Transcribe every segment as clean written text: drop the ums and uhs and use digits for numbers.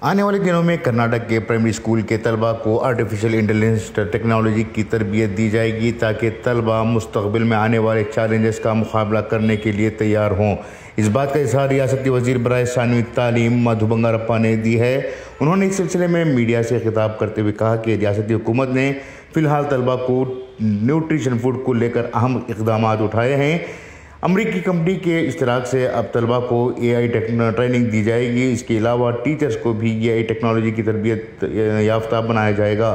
आने वाले दिनों में कर्नाटक के प्राइमरी स्कूल के तलबा को आर्टिफिशियल इंटेलिजेंस टेक्नोलॉजी की तरबियत दी जाएगी ताकि तलबा मुस्तकबिल में आने वाले चैलेंजेस का मुकाबला करने के लिए तैयार हों। इस बात का इजहार रियासती वज़ीर बराए सानवी तालीम मधु बंगारप्पा ने दी है। उन्होंने इस सिलसिले में मीडिया से खिताब करते हुए कहा कि रियासती हुकूमत ने फ़िलहाल तलबा को न्यूट्रिशन फूड को लेकर अहम इक़दाम उठाए हैं। अमरीकी कंपनी के इश्तराक से अब तलबा को AI ट्रेनिंग दी जाएगी। इसके अलावा टीचर्स को भी AI टेक्नोलॉजी की तरबियत याफ्ता बनाया जाएगा।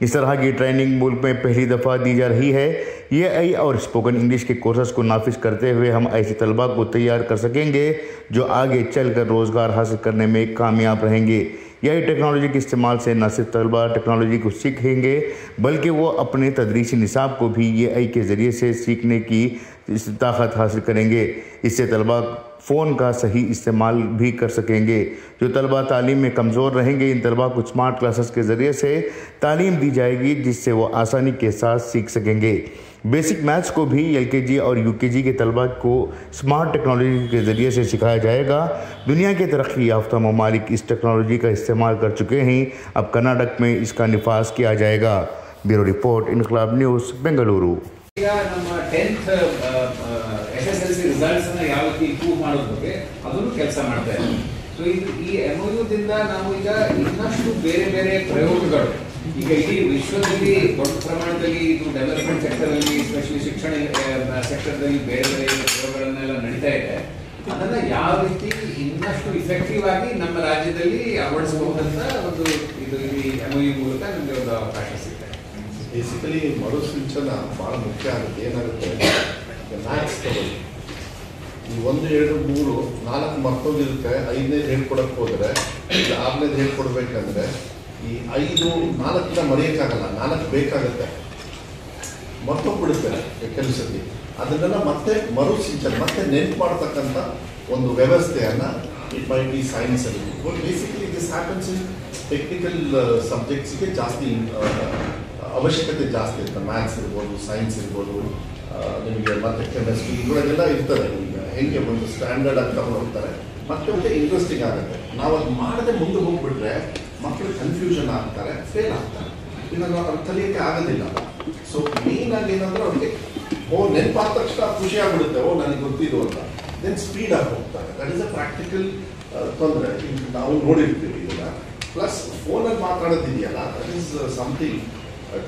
इस तरह की ट्रेनिंग मुल्क में पहली दफ़ा दी जा रही है। AI और स्पोकन इंग्लिश के कोर्सेज़ को नाफिज करते हुए हम ऐसे तलबा को तैयार कर सकेंगे जो आगे चल कर रोज़गार हासिल करने में कामयाब रहेंगे। AI टेक्नोलॉजी के इस्तेमाल से न सिर्फ तलबा टेक्नोलॉजी को सीखेंगे बल्कि वो अपने तदरीसी निसाब को भी AI के ज़रिए से सीखने की ताकत हासिल करेंगे। इससे तलबा फ़ोन का सही इस्तेमाल भी कर सकेंगे। जो तलबा तालीम में कमज़ोर रहेंगे, इन तलबा को स्मार्ट क्लासेस के ज़रिए से तालीम दी जाएगी जिससे वो आसानी के साथ सीख सकेंगे। बेसिक मैथ्स को भी LKG और UKG के तलबा को स्मार्ट टेक्नोलॉजी के ज़रिए से सिखाया जाएगा। दुनिया के तरक्की याफ्ता ममालिक इस टेक्नोलॉजी का इस्तेमाल कर चुके हैं, अब कर्नाटक में इसका निफाज किया जाएगा। ब्यूरो रिपोर्ट, इनकलाब न्यूज़, बेंगलुरु। ನಮ್ಮ 10th SSLC ರಿಸಲ್ಟ್ಸ್ ಅನ್ನು ಯಾವ ರೀತಿ ಇಂಪ್ರೂವ್ ಮಾಡೋದ್ರ ಬಗ್ಗೆ ಅದನ್ನು ಕೆಲಸ ಮಾಡ್ತಾ ಇದ್ದೀವಿ. ಸೊ ಈ MOU ದಿಂದ ನಾವು ಈಗ ಇನ್ನಷ್ಟು ಬೇರೆ ಬೇರೆ ಪ್ರಯೋಗಗಳು ಈಗ ಇಡೀ ವಿಶ್ವದಲ್ಲಿ ದೊಡ್ಡ ಪ್ರಮಾಣದಲ್ಲಿ ಇದು ಡೆವಲಪ್ಮೆಂಟ್ ಸೆಕ್ಟರ್ ಅಲ್ಲಿ ಎಸ್ಪೆಷಲಿ ಶಿಕ್ಷಣ ಸೆಕ್ಟರ್ದಲ್ಲಿ ಬೇರೆ ಬೇರೆ ಪ್ರಯೋಗಗಳನ್ನೆಲ್ಲ ನಡೀತಾ ಇದೆ. ಅದನ್ನ ಯಾವ ರೀತಿ ಇನ್ನಷ್ಟು ಇಫೆಕ್ಟಿವ್ ಆಗಿ ನಮ್ಮ ರಾಜ್ಯದಲ್ಲಿ ಅಳವಡಿಸಬಹುದಂತ ಒಂದು ಇದು ಈ MOU ಮೂಲಕ ನಮಗೆ ಒಂದು ಅವಕಾಶ ಸಿಗ್ತದೆ. ಬೇಸಿಕಲಿ ಮರುಸಿಂಚನ ಭಾಳ ಮುಖ್ಯ ಆಗುತ್ತೆ. ಏನಾಗುತ್ತೆ, ಮ್ಯಾಥ್ಸ್ ತಗೊಳ್ಳಿ, ಈ 1, 2, 3, 4 ಮರ್ತೋಗಿರುತ್ತೆ. 5ನೇದು ಹೇಳ್ಕೊಡಕ್ಕೆ ಹೋದರೆ, ಈಗ 6ನೇದು ಹೇಳ್ಕೊಡ್ಬೇಕಂದ್ರೆ ಈ 5, 4ನ ಮರೆಯೋಕ್ಕಾಗಲ್ಲ, 4 ಬೇಕಾಗುತ್ತೆ, ಮರ್ತೋಗ್ಬಿಡುತ್ತೆ ಕೆಲಸದಲ್ಲಿ. ಅದನ್ನೆಲ್ಲ ಮತ್ತೆ ಮರುಸಿಂಚನ ಮತ್ತೆ ನೆನ್ಪು ಮಾಡ್ತಕ್ಕಂಥ ಒಂದು ವ್ಯವಸ್ಥೆಯನ್ನು ಇಟ್ ಮೈಟ್ ಬಿ ಸೈನ್ಸಲ್ಲಿ. Basically this happens in technical ಸಬ್ಜೆಕ್ಟ್ಸ್ಗೆ ಜಾಸ್ತಿ ಅವಶ್ಯಕತೆ ಜಾಸ್ತಿ ಇರ್ತದೆ. ಮ್ಯಾಥ್ಸ್ ಇರ್ಬೋದು, ಸೈನ್ಸ್ ಇರ್ಬೋದು, ನಿಮಗೆ ಮತ್ತು ಕೆಮಿಸ್ಟ್ರಿ ಇವುಗಳೆಲ್ಲ ಇರ್ತದೆ. ಈಗ ಹೆಂಗೆ ಒಂದು ಸ್ಟ್ಯಾಂಡರ್ಡ್ ಆಗಿ ತಗೊಂಡು ಹೋಗ್ತಾರೆ, ಮತ್ತೆ ಇಂಟ್ರೆಸ್ಟಿಂಗ್ ಆಗುತ್ತೆ. ನಾವು ಅದು ಮಾಡದೆ ಮುಂದೆ ಹೋಗ್ಬಿಟ್ರೆ ಮಕ್ಕಳು ಕನ್ಫ್ಯೂಷನ್ ಆಗ್ತಾರೆ, ಫೇಲ್ ಆಗ್ತಾರೆ, ಇನ್ನು ಅವ್ರು ಕಲಿಯೋಕ್ಕೆ ಆಗೋದಿಲ್ಲ. ಸೊ ಮೇಯ್ನಾಗಿ ಏನಂದ್ರೆ ಅವ್ರಿಗೆ ನೆನಪಾದ ತಕ್ಷಣ ಖುಷಿ ಆಗ್ಬಿಡುತ್ತೆ, ನನಗೆ ಗೊತ್ತಿದ್ದು ಅಂತ, ದೆನ್ ಸ್ಪೀಡಾಗಿ ಹೋಗ್ತಾರೆ. ದಟ್ ಈಸ್ ಅ ಪ್ರಾಕ್ಟಿಕಲ್ ತೊಂದರೆ ನಾವು ನೋಡಿರ್ತೀವಿ ಇದನ್ನ. ಪ್ಲಸ್ ಫೋನಲ್ಲಿ ಮಾತಾಡೋದಿದೆಯಲ್ಲ, ದಟ್ ಈಸ್ ಸಮಥಿಂಗ್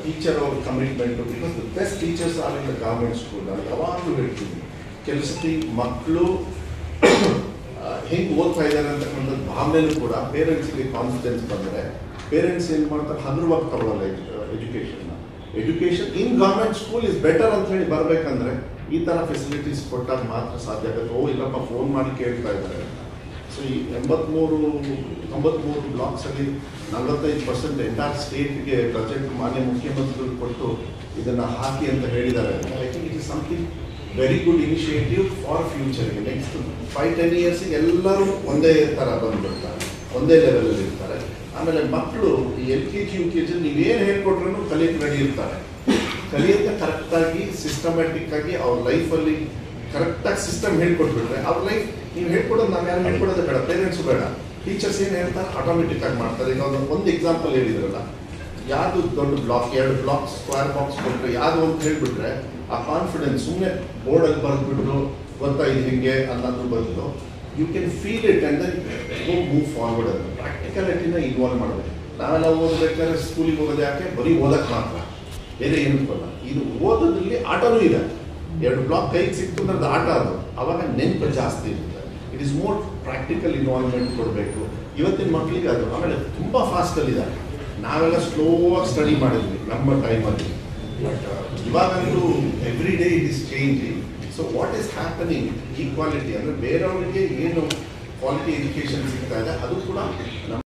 ಟೀಚರ್ ಅವ್ರ commitment. Because the best teachers R in the government school. ನಾನು ಯಾವಾಗಲೂ ಹೇಳ್ತೀನಿ, ಕೆಲಸಕ್ಕೆ ಮಕ್ಕಳು ಹೆಂಗೆ ಓದ್ತಾ ಇದ್ದಾರೆ ಅಂತಕ್ಕಂಥದ್ದು ಭಾವನೆಯೂ ಕೂಡ ಪೇರೆಂಟ್ಸಿಗೆ ಕಾನ್ಫಿಡೆನ್ಸ್ ಬಂದರೆ ಪೇರೆಂಟ್ಸ್ ಏನು ಮಾಡ್ತಾರೆ, ಹಗುರವಾಗಿ ತಗೊಳ್ಳಲ್ಲ education in government school is better ಅಂತ ಹೇಳಿ ಬರಬೇಕಂದ್ರೆ ಈ ಥರ ಫೆಸಿಲಿಟೀಸ್ ಕೊಟ್ಟಾಗ ಮಾತ್ರ ಸಾಧ್ಯ ಆಗುತ್ತೆ. ಇಲ್ಲಪ್ಪ ಫೋನ್ ಮಾಡಿ ಕೇಳ್ತಾ ಇದ್ದಾರೆ ಅಂತ. ಸೊ ಈ 93 ಬ್ಲಾಕ್ಸಲ್ಲಿ 45% ಎಂಟೈರ್ ಸ್ಟೇಟ್ಗೆ ಬಜೆಟ್ ಮಾನ್ಯ ಮುಖ್ಯಮಂತ್ರಿಗಳು ಕೊಟ್ಟು ಇದನ್ನು ಹಾಕಿ ಅಂತ ಹೇಳಿದ್ದಾರೆ. I think it is something very good initiative for ಫ್ಯೂಚರ್ಗೆ. ನೆಕ್ಸ್ಟ್ 5-10 ಇಯರ್ಸಿಗೆ ಎಲ್ಲರೂ ಒಂದೇ ಥರ ಬಂದುಬಿಡ್ತಾರೆ, ಒಂದೇ ಲೆವೆಲಲ್ಲಿ ಇರ್ತಾರೆ. ಆಮೇಲೆ ಮಕ್ಕಳು ಈ LKG UKG ನೀವೇನು ಹೇಳ್ಕೊಟ್ರೂ ಕಲಿಯಕ್ಕೆ ರೆಡಿ ಇರ್ತಾರೆ. ಕಲಿಯೋಕ್ಕೆ ಕರೆಕ್ಟಾಗಿ ಸಿಸ್ಟಮ್ಯಾಟಿಕ್ ಆಗಿ ಅವ್ರ ಲೈಫಲ್ಲಿ ಕರೆಕ್ಟಾಗಿ ಸಿಸ್ಟಮ್ ಹೇಳ್ಕೊಟ್ಬಿಟ್ರೆ ಅವ್ರ ಲೈಫ್, ನೀವು ಹೇಳ್ಕೊಡೋದು ನಾವು ಯಾರು ಹೇಳ್ಕೊಡೋದು ಬೇಡ, ಪೇರೆಂಟ್ಸು ಬೇಡ, ಟೀಚರ್ಸ್ ಏನು ಹೇಳ್ತಾರೆ ಆಟೋಮೆಟಿಕ್ ಆಗಿ ಮಾಡ್ತಾರೆ. ಈಗ ಒಂದು ಎಕ್ಸಾಂಪಲ್ ಹೇಳಿದ್ರಲ್ಲ, ಯಾವುದು ದೊಡ್ಡ ಬ್ಲಾಕ್, 2 ಬ್ಲಾಕ್ ಸ್ಕ್ವೇರ್ ಬಾಕ್ಸ್ ಕೊಟ್ಟರೆ ಯಾವುದು ಅಂತ ಹೇಳಿಬಿಟ್ರೆ ಆ ಕಾನ್ಫಿಡೆನ್ಸ್ ಸುಮ್ಮನೆ ಬೋರ್ಡಲ್ಲಿ ಬರೆದ್ಬಿಟ್ಟು ಗೊತ್ತಾಯಿತು ಹಿಂಗೆ ಅನ್ನೋದು ಬದಲು you can feel it and then move forward ಅಂತ ಪ್ರಾಕ್ಟಿಕಲಿಟಿನ ಇನ್ವಾಲ್ವ್ ಮಾಡಬೇಕು. ನಾವೆಲ್ಲ ಓದಬೇಕಾದ್ರೆ ಸ್ಕೂಲಿಗೆ ಹೋಗೋದು ಯಾಕೆ, ಬರೀ ಓದಕ್ಕೆ ಮಾತ್ರ, ಬೇರೆ ಏನೂ ಬರಲ್ಲ. ಇದು ಓದೋದ್ರಲ್ಲಿ ಆಟನೂ ಇದೆ. 2 ಬ್ಲಾಕ್ ಕೈಗೆ ಸಿಕ್ತು ಅನ್ನೋದು ಆಟ, ಅದು ಅವಾಗ ನೆನಪು ಜಾಸ್ತಿ ಇರುತ್ತೆ. It is more practical involvement ಕೊಡಬೇಕು ಇವತ್ತಿನ ಮಕ್ಕಳಿಗೆ. ಅದು ಆಮೇಲೆ ತುಂಬ ಫಾಸ್ಟಲ್ಲಿದ್ದಾರೆ. ನಾವೆಲ್ಲ ಸ್ಲೋ ಆಗಿ ಸ್ಟಡಿ ಮಾಡಿದ್ವಿ ನಮ್ಮ ಟೈಮಲ್ಲಿ, ಬಟ್ ಇವಾಗಂತೂ every day it is changing. So what is happening, equality ಅಂದರೆ ಬೇರೆಯವರಿಗೆ ಏನು ಕ್ವಾಲಿಟಿ ಎಜುಕೇಷನ್ ಸಿಗ್ತಾ ಇದೆ ಅದು ಕೂಡ ನಮ್ಮ